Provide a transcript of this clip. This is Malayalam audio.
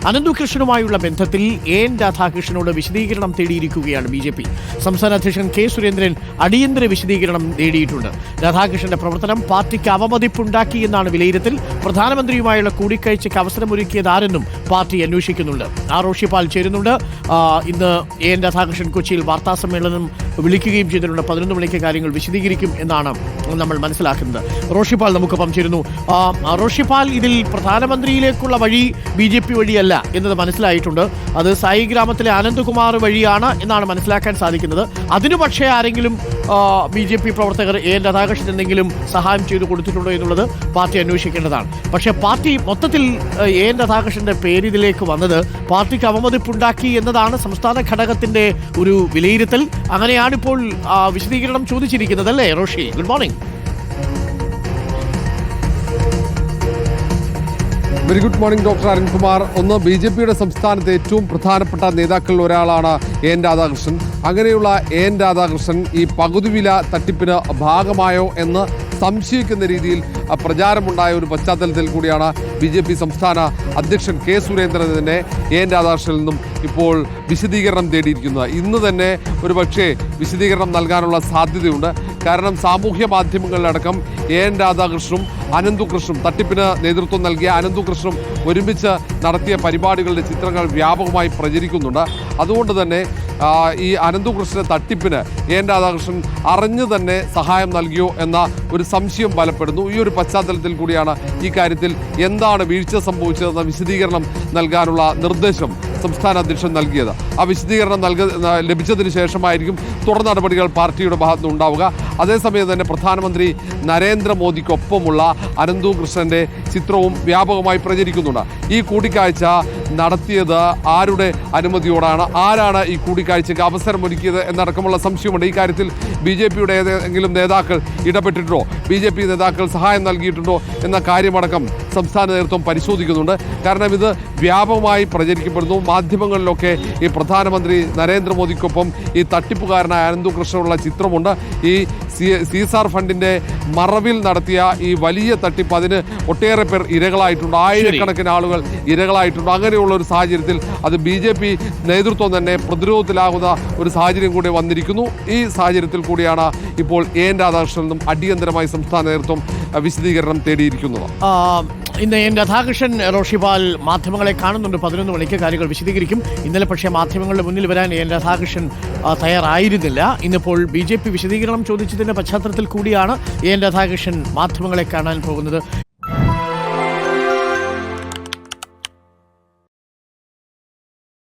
അനന്തുകൃഷ്ണനുമായുള്ള ബന്ധത്തിൽ എൻ രാധാകൃഷ്ണനോട് വിശദീകരണം തേടിയിരിക്കുകയാണ് ബി.ജെ.പി. സംസ്ഥാന അധ്യക്ഷൻ കെ സുരേന്ദ്രൻ അടിയന്തര വിശദീകരണം നേടിയിട്ടുണ്ട്. രാധാകൃഷ്ണന്റെ പ്രവർത്തനം പാർട്ടിക്ക് അവമതിപ്പുണ്ടാക്കി എന്നാണ് വിലയിരുത്തൽ. പ്രധാനമന്ത്രിയുമായുള്ള കൂടിക്കാഴ്ചയ്ക്ക് അവസരമൊരുക്കിയതാരെന്നും പാർട്ടി അന്വേഷിക്കുന്നുണ്ട്. റോഷിപാൽ ചേരുന്നുണ്ട്. ഇന്ന് എൻ രാധാകൃഷ്ണൻ കൊച്ചിയിൽ വാർത്താസമ്മേളനം വിളിക്കുകയും ചെയ്തിട്ടുണ്ട്. 11 മണിക്ക് കാര്യങ്ങൾ വിശദീകരിക്കും എന്നാണ് നമ്മൾ മനസ്സിലാക്കുന്നത്. റോഷിപാൽ നമുക്കൊപ്പം ചേരുന്നു. റോഷിപാൽ, ഇതിൽ പ്രധാനമന്ത്രിയിലേക്കുള്ള വഴി ബി.ജെ.പി. വഴിയല്ല എന്നത് മനസ്സിലായിട്ടുണ്ട്. അത് സായി ഗ്രാമത്തിലെ അനന്തകുമാർ വഴിയാണ് എന്നാണ് മനസ്സിലാക്കാൻ സാധിക്കുന്നത്. അതിനു പക്ഷേ ആരെങ്കിലും ബി.ജെ.പി. പ്രവർത്തകർ എൻ രാധാകൃഷ്ണൻ എന്തെങ്കിലും സഹായം ചെയ്തു കൊടുത്തിട്ടുണ്ടോ എന്നുള്ളത് പാർട്ടി അന്വേഷിക്കേണ്ടതാണ്. പക്ഷേ പാർട്ടി മൊത്തത്തിൽ എൻ രാധാകൃഷ്ണന്റെ പേര് ഇതിലേക്ക് വന്നത് പാർട്ടിക്ക് അവമതിപ്പുണ്ടാക്കി എന്നതാണ് സംസ്ഥാന ഘടകത്തിന്റെ ഒരു വിലയിരുത്തൽ. അങ്ങനെയാണിപ്പോൾ വിശദീകരണം ചോദിച്ചിരിക്കുന്നത്, അല്ലേ Roshi? Good morning. Very good morning doctor Arunkumar. ഒന്ന്, ബി.ജെ.പിയുടെ സംസ്ഥാനത്തെ ഏറ്റവും പ്രധാനപ്പെട്ട നേതാക്കളിൽ ഒരാളാണ് എൻ രാധാകൃഷ്ണൻ. അങ്ങനെയുള്ള എൻ രാധാകൃഷ്ണൻ ഈ പകുതി വില തട്ടിപ്പിന് ഭാഗമായോ എന്ന് സംശയിക്കുന്ന രീതിയിൽ പ്രചാരമുണ്ടായ ഒരു പശ്ചാത്തലത്തിൽ കൂടിയാണ് ബി.ജെ.പി. സംസ്ഥാന അധ്യക്ഷൻ കെ സുരേന്ദ്രൻ തന്നെ എൻ രാധാകൃഷ്ണനിൽ നിന്നും ഇപ്പോൾ വിശദീകരണം തേടിയിരിക്കുന്നത്. ഇന്ന് തന്നെ ഒരു പക്ഷേ വിശദീകരണം നൽകാനുള്ള സാധ്യതയുണ്ട്. കാരണം സാമൂഹ്യ മാധ്യമങ്ങളിലടക്കം എൻ രാധാകൃഷ്ണനും അനന്തുകൃഷ്ണനും, തട്ടിപ്പിന് നേതൃത്വം നൽകിയ അനന്തുകൃഷ്ണനും ഒരുമിച്ച് നടത്തിയ പരിപാടികളുടെ ചിത്രങ്ങൾ വ്യാപകമായി പ്രചരിക്കുന്നുണ്ട്. അതുകൊണ്ട് തന്നെ ഈ അനന്തുകൃഷ്ണ തട്ടിപ്പിന് എൻ രാധാകൃഷ്ണൻ അറിഞ്ഞു തന്നെ സഹായം നൽകിയോ എന്ന ഒരു സംശയം ബലപ്പെടുന്നു. ഈ ഒരു പശ്ചാത്തലത്തിൽ കൂടിയാണ് ഈ കാര്യത്തിൽ എന്താണ് വീഴ്ച സംഭവിച്ചതെന്ന വിശദീകരണം നൽകാനുള്ള നിർദ്ദേശം സംസ്ഥാന അധ്യക്ഷൻ നൽകിയത്. ആ വിശദീകരണം ലഭിച്ചതിന് ശേഷമായിരിക്കും തുടർ നടപടികൾ പാർട്ടിയുടെ ഭാഗത്തുനിന്ന് ഉണ്ടാവുക. അതേസമയം തന്നെ പ്രധാനമന്ത്രി നരേന്ദ്രമോദിക്കൊപ്പമുള്ള അനന്തുകൃഷ്ണന്റെ ചിത്രവും വ്യാപകമായി പ്രചരിക്കുന്നുണ്ട്. ഈ കൂടിക്കാഴ്ച നടത്തിയത് ആരുടെ അനുമതിയോടാണ്, ആരാണ് ഈ കൂടിക്കാഴ്ചയ്ക്ക് അവസരമൊരുക്കിയത് എന്നടക്കമുള്ള സംശയമുണ്ട്. ഈ കാര്യത്തിൽ ബി.ജെ.പിയുടെ ഏതെങ്കിലും നേതാക്കൾ ഇടപെട്ടിട്ടുണ്ടോ, ബി.ജെ.പി. നേതാക്കൾ സഹായം നൽകിയിട്ടുണ്ടോ എന്ന കാര്യമടക്കം സംസ്ഥാന നേതൃത്വം പരിശോധിക്കുന്നുണ്ട്. കാരണം ഇത് വ്യാപകമായി പ്രചരിക്കപ്പെടുന്നു. മാധ്യമങ്ങളിലൊക്കെ ഈ പ്രധാനമന്ത്രി നരേന്ദ്രമോദിക്കൊപ്പം ഈ തട്ടിപ്പുകാരനായ അനന്തുകൃഷ്ണനുള്ള ചിത്രമുണ്ട്. ഈ സീസാർ ഫണ്ടിൻ്റെ മറവിൽ നടത്തിയ ഈ വലിയ തട്ടിപ്പ്, അതിന് ഒട്ടേറെ പേർ ഇരകളായിട്ടുണ്ട്. ആയിരക്കണക്കിന് ആളുകൾ ഇരകളായിട്ടുണ്ട്. അങ്ങനെയുള്ള ഒരു സാഹചര്യത്തിൽ അത് ബി.ജെ.പി. നേതൃത്വം തന്നെ പ്രതിരോധത്തിലാകുന്ന ഒരു സാഹചര്യം കൂടി വന്നിരിക്കുന്നു. ഈ സാഹചര്യത്തിൽ കൂടിയാണ് ഇപ്പോൾ എൻ രാധാകൃഷ്ണനും അടിയന്തരമായി സംസ്ഥാന നേതൃത്വം വിശദീകരണം തേടിയിരിക്കുന്നത്. ഇന്ന് എൻ രാധാകൃഷ്ണൻ റോഷിപാൽ മാധ്യമങ്ങളെ കാണുന്നുണ്ട്. 11 മണിക്ക് കാര്യങ്ങൾ വിശദീകരിക്കും. ഇന്നലെ പക്ഷേ മാധ്യമങ്ങളുടെ മുന്നിൽ വരാൻ എൻ രാധാകൃഷ്ണൻ തയ്യാറായിരുന്നില്ല. ഇന്നിപ്പോൾ ബി.ജെ.പി. വിശദീകരണം ചോദിച്ചതിൻ്റെ പശ്ചാത്തലത്തിൽ കൂടിയാണ് എൻ രാധാകൃഷ്ണൻ മാധ്യമങ്ങളെ കാണാൻ പോകുന്നത്.